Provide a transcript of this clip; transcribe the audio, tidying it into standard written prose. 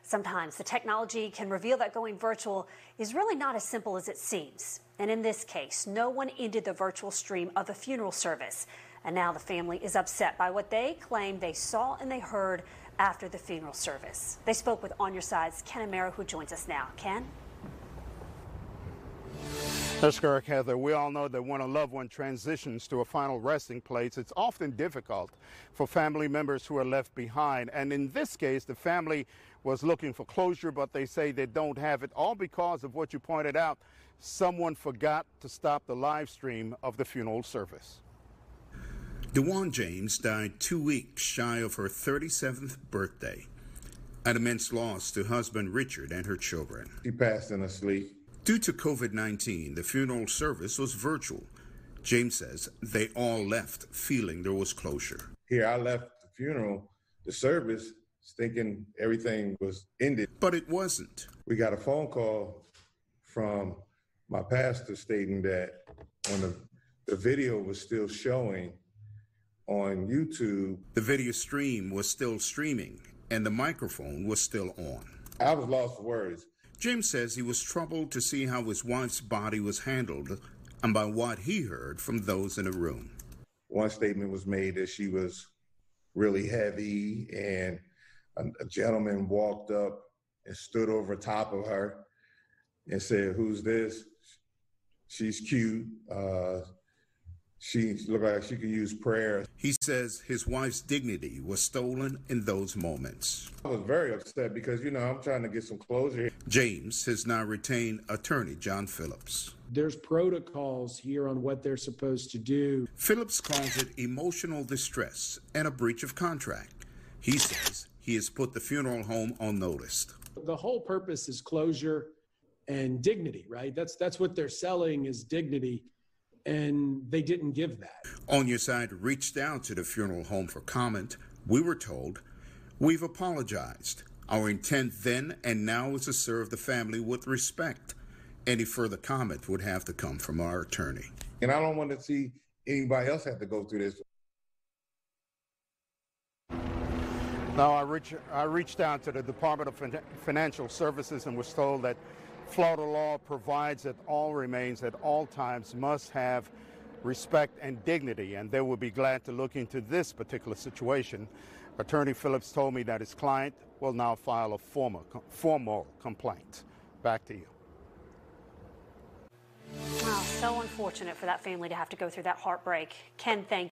Sometimes the technology can reveal that going virtual is really not as simple as it seems. And in this case, no one ended the virtual stream of a funeral service. And now the family is upset by what they claim they saw and they heard after the funeral service. They spoke with On Your Side's Ken Amaro, who joins us now. Ken? That's correct, Heather. We all know that when a loved one transitions to a final resting place, it's often difficult for family members who are left behind. And in this case, the family was looking for closure, but they say they don't have it, all because of what you pointed out. Someone forgot to stop the live stream of the funeral service. DeJuan James died 2 weeks shy of her 37th birthday. An immense loss to husband Richard and her children. He passed in her sleep. Due to COVID-19, the funeral service was virtual. James says they all left feeling there was closure. Here, I left the funeral, the service, thinking everything was ended. But it wasn't. We got a phone call from my pastor stating that when the video was still showing on YouTube, the video stream was still streaming and the microphone was still on. I was lost for words. James says he was troubled to see how his wife's body was handled and by what he heard from those in the room. One statement was made that she was really heavy, and a gentleman walked up and stood over top of her and said, "Who's this? She's cute. She looked like she could use prayer." He says his wife's dignity was stolen in those moments. I was very upset because, I'm trying to get some closure. James has now retained attorney John Phillips. There's protocols here on what they're supposed to do. Phillips calls it emotional distress and a breach of contract. He says he has put the funeral home on notice. The whole purpose is closure and dignity, right? That's what they're selling, is dignity. And they didn't give that. On Your Side reached out to the funeral home for comment. We were told, "We've apologized. Our intent then and now is to serve the family with respect. Any further comment would have to come from our attorney." And I don't want to see anybody else have to go through this. Now, I reached out to the Department of Financial Services and was told that Florida law provides that all remains at all times must have respect and dignity, and they will be glad to look into this particular situation. Attorney Phillips told me that his client will now file a formal complaint. Back to you. Wow, so unfortunate for that family to have to go through that heartbreak. Ken, thank you.